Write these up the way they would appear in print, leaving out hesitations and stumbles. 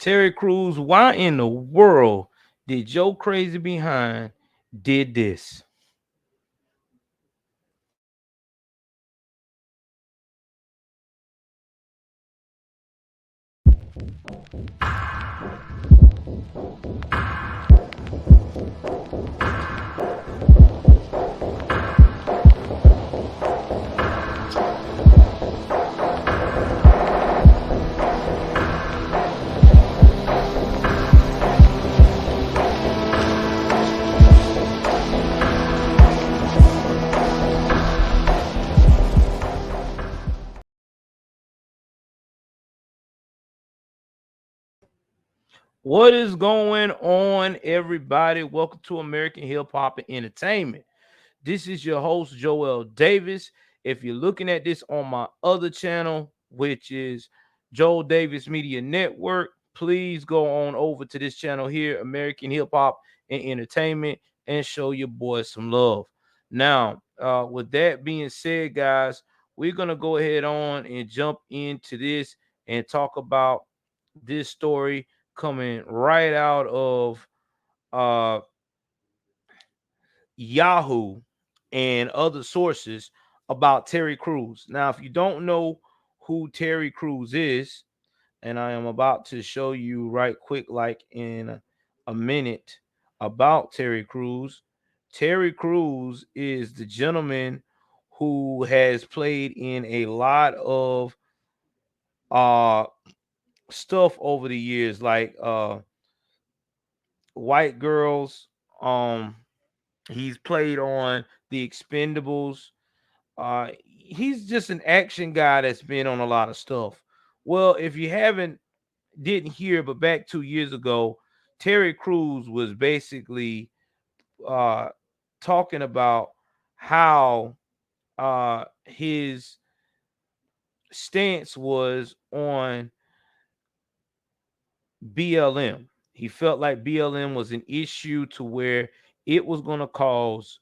Terry Crews, why in the world did Joe Crazy Behind did this? What is going on, everybody? Welcome to American Hip Hop and Entertainment. This is your host, Joel Davis. If you're looking at this on my other channel, which is Joel Davis Media Network, please go on over to this channel here, American Hip Hop and Entertainment, and show your boys some love. Now, with that being said, guys, we're going to go ahead on and jump into this and talk about this story coming right out of uh, Yahoo and other sources about Terry Crews. Now, if you don't know who Terry Crews is, and I am about to show you right quick, like in a minute, about Terry Crews. Terry Crews is the gentleman who has played in a lot of uh stuff over the years, like White Girls. He's played on The Expendables. He's just an action guy that's been on a lot of stuff. Well, if you didn't hear, but back 2 years ago, Terry Crews was basically uh talking about how his stance was on BLM. He felt like BLM was an issue to where it was going to cause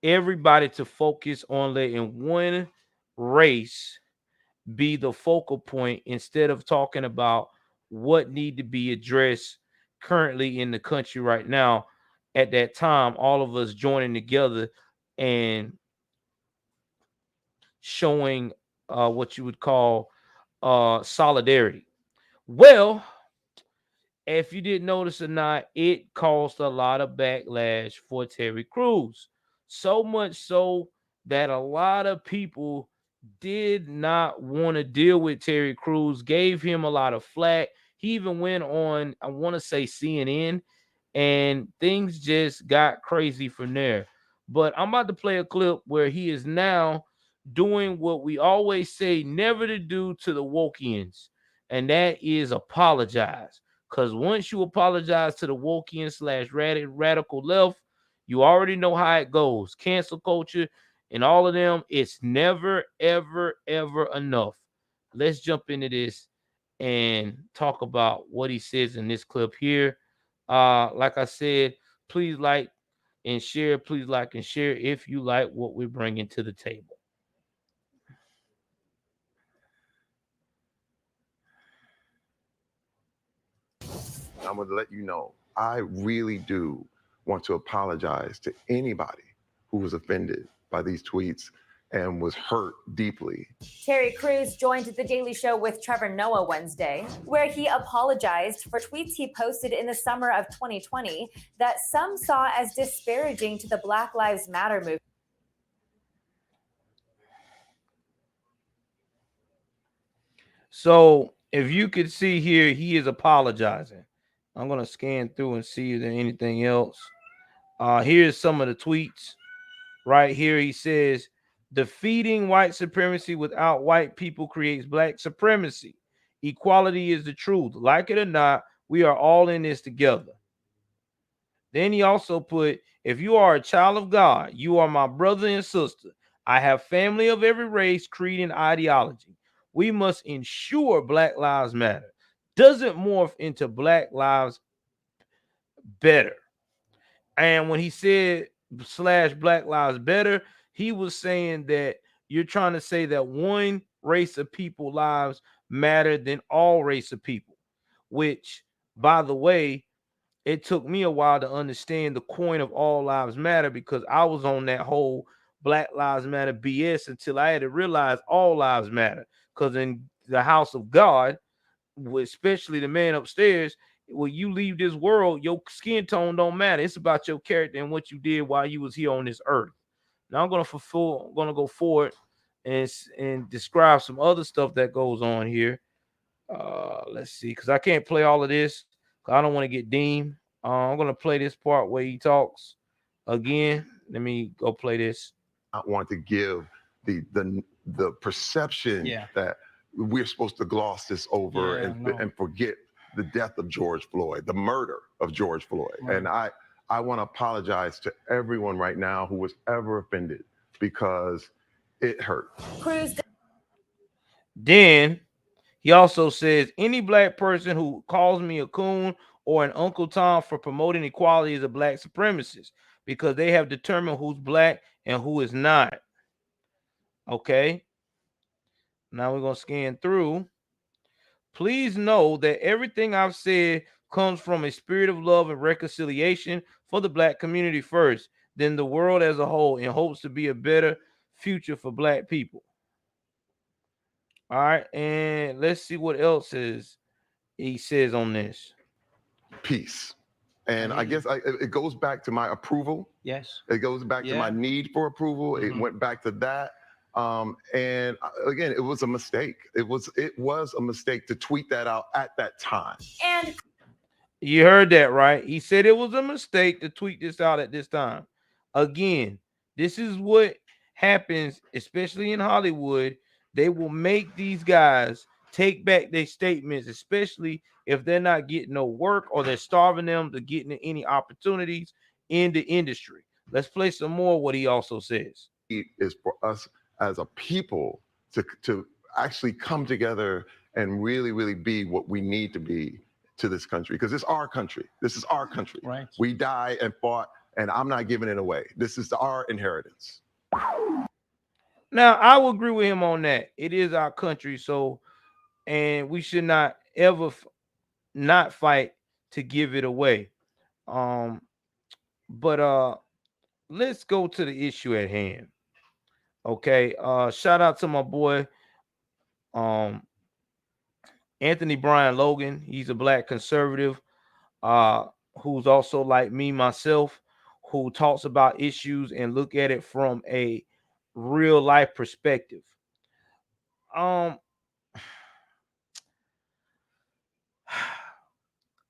everybody to focus on letting one race be the focal point instead of talking about what need to be addressed currently in the country right now. At that time, all of us joining together and showing what you would call solidarity. Well, if you didn't notice or not, it caused a lot of backlash for Terry Crews. So much so that a lot of people did not want to deal with Terry Crews, gave him a lot of flack. He even went on, I want to say CNN, and things just got crazy from there. But I'm about to play a clip where he is now doing what we always say never to do to the Wokians, and that is apologize. Because once you apologize to the Wokian slash radical left, you already know how it goes. Cancel culture and all of them, it's never, ever, ever enough. Let's jump into this and talk about what he says in this clip here. Like I said, please like and share. Please like and share if you like what we're bringing to the table. I'm going to let you know, I really do want to apologize to anybody who was offended by these tweets and was hurt deeply. Terry Crews joined The Daily Show with Trevor Noah Wednesday, where he apologized for tweets he posted in the summer of 2020 that some saw as disparaging to the Black Lives Matter movement. So if you could see here, he is apologizing. I'm gonna scan through and see if there's anything else. Here's some of the tweets. Right here, he says, defeating white supremacy without white people creates black supremacy. Equality is the truth. Like it or not, we are all in this together. Then he also put, if you are a child of God, you are my brother and sister. I have family of every race, creed, and ideology. We must ensure Black Lives Matter doesn't morph into Black Lives Better. And when he said slash Black Lives Better, he was saying that you're trying to say that one race of people lives matter than all race of people, which By the way, it took me a while to understand the coin of all lives matter because I was on that whole Black Lives Matter BS until I had to realize all lives matter. Because in the house of God, especially the man upstairs, when you leave this world, your skin tone don't matter. It's about your character and what you did while you was here on this earth. Now I'm gonna go forward and describe some other stuff that goes on here. Let's see, because I can't play all of this. 'Cause I don't want to get deemed. I'm gonna play this part where he talks again. Let me go play this. I want to give the perception Yeah. that we're supposed to gloss this over Yeah, no. and forget the death of George Floyd, the murder of George Floyd. Right. And I want to apologize to everyone right now who was ever offended because it hurt. Cruz Then he also says any black person who calls me a coon or an Uncle Tom for promoting equality is a black supremacist because they have determined who's black and who is not. Okay. Now we're gonna scan through. Please know that everything I've said comes from a spirit of love and reconciliation for the black community first, then the world as a whole, in hopes to be a better future for black people. All right, and let's see what else he says on this. Peace. And I I hear guess it goes back to my approval. Yes. It goes back to my Yeah. need for approval. It Mhm. went back to that. And again, it was a mistake. It was a mistake to tweet that out at that time. and You heard that right. He said it was a mistake to tweet this out at this time. Again, this is what happens, especially in Hollywood. They will make these guys take back their statements, especially if they're not getting no work or they're starving them to getting any opportunities in the industry. Let's play some more what he also says. Is for us as a people to actually come together and really, really be what we need to be to this country, because it's our country. This is our country. Right. We died and fought, and I'm not giving it away. This is our inheritance. Now, I will agree with him on that. It is our country, so and we should not ever not fight to give it away. Um, but let's go to the issue at hand. Okay. Shout out to my boy um Anthony Brian Logan. He's a black conservative who's also like me myself, who talks about issues and look at it from a real life perspective. Um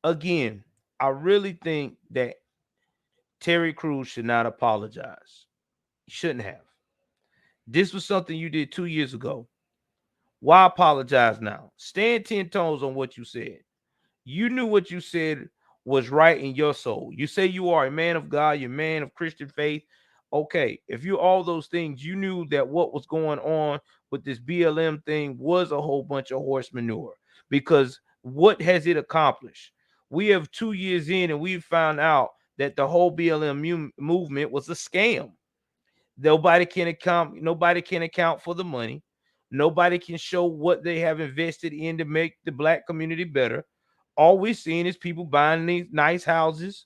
again, I really think that Terry Crews should not apologize. He shouldn't have. This was something you did 2 years ago. Why apologize now? Stand 10 toes on what you said. You knew what you said was right in your soul. You say you are a man of God, you're a man of Christian faith. Okay, if you're all those things, you knew that what was going on with this BLM thing was a whole bunch of horse manure. Because what has it accomplished? We have 2 years in and we've found out that the whole BLM movement was a scam. Nobody can account for the money. Nobody can show what they have invested in to make the black community better. All we're seeing is people buying these nice houses,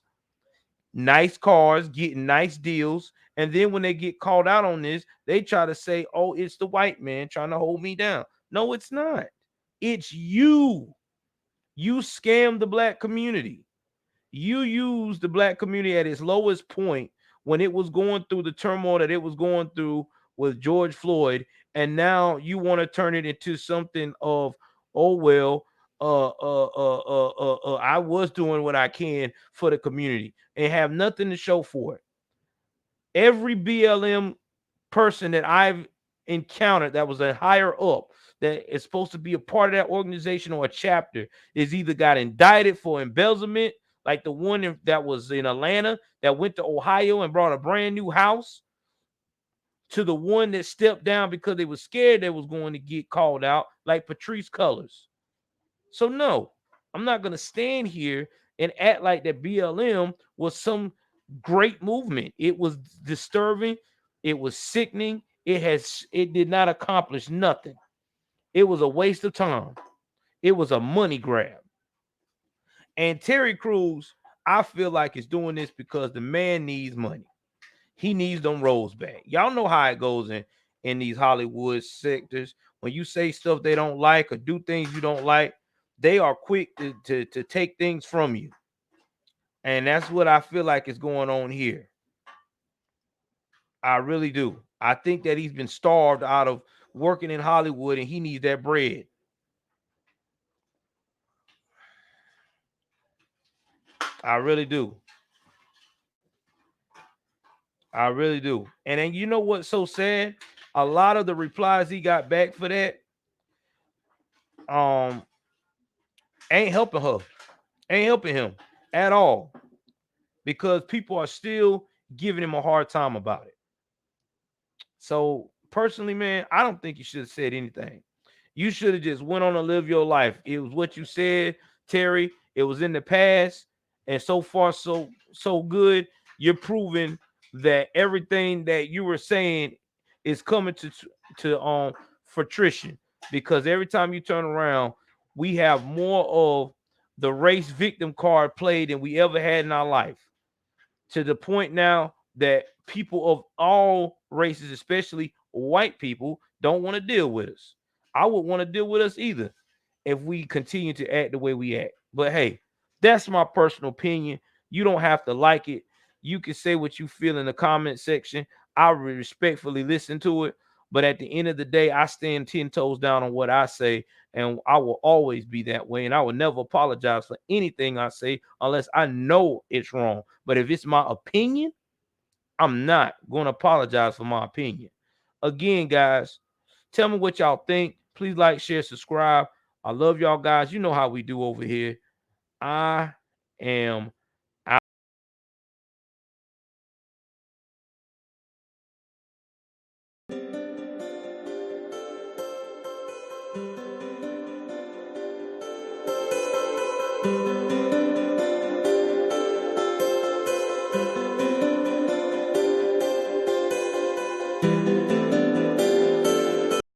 nice cars, getting nice deals. And then when they get called out on this, they try to say, oh, it's the white man trying to hold me down. No, it's not. It's you. You scammed the black community. You used the black community at its lowest point when it was going through the turmoil that it was going through with George Floyd, and now you want to turn it into something of, oh well, I was doing what I can for the community and have nothing to show for it. Every BLM person that I've encountered that was a higher up that is supposed to be a part of that organization or a chapter is either got indicted for embezzlement, like the one that was in Atlanta that went to Ohio and brought a brand new house, to the one that stepped down because they were scared they was going to get called out, like Patrice Cullors. So no, I'm not going to stand here and act like that BLM was some great movement. It was disturbing. It was sickening. It did not accomplish nothing. It was a waste of time. It was a money grab. And Terry Crews, I feel like is doing this because the man needs money. He needs them roles back. Y'all know how it goes in these Hollywood sectors. When you say stuff they don't like or do things you don't like, they are quick to take things from you. And that's what I feel like is going on here. I really do. I think that he's been starved out of working in Hollywood and he needs that bread. I really do. I really do. And then you know what's so sad? A lot of the replies he got back for that um ain't helping her. Ain't helping him at all. Because people are still giving him a hard time about it. So personally, man, I don't think you should have said anything. You should have just went on to live your life. It was what you said, Terry. It was in the past, and so far, so good. You're proving that everything that you were saying is coming to fruition. Because every time you turn around, we have more of the race victim card played than we ever had in our life. To the point now that people of all races, especially white people, don't want to deal with us. I would want to deal with us either if we continue to act the way we act. But hey, that's my personal opinion. You don't have to like it. You can say what you feel in the comment section. I respectfully listen to it. But at the end of the day, I stand 10 toes down on what I say, and I will always be that way. And I will never apologize for anything I say unless I know it's wrong. But if it's my opinion, I'm not going to apologize for my opinion. Again, guys, tell me what y'all think. Please like, share, subscribe. I love y'all guys. You know how we do over here. I am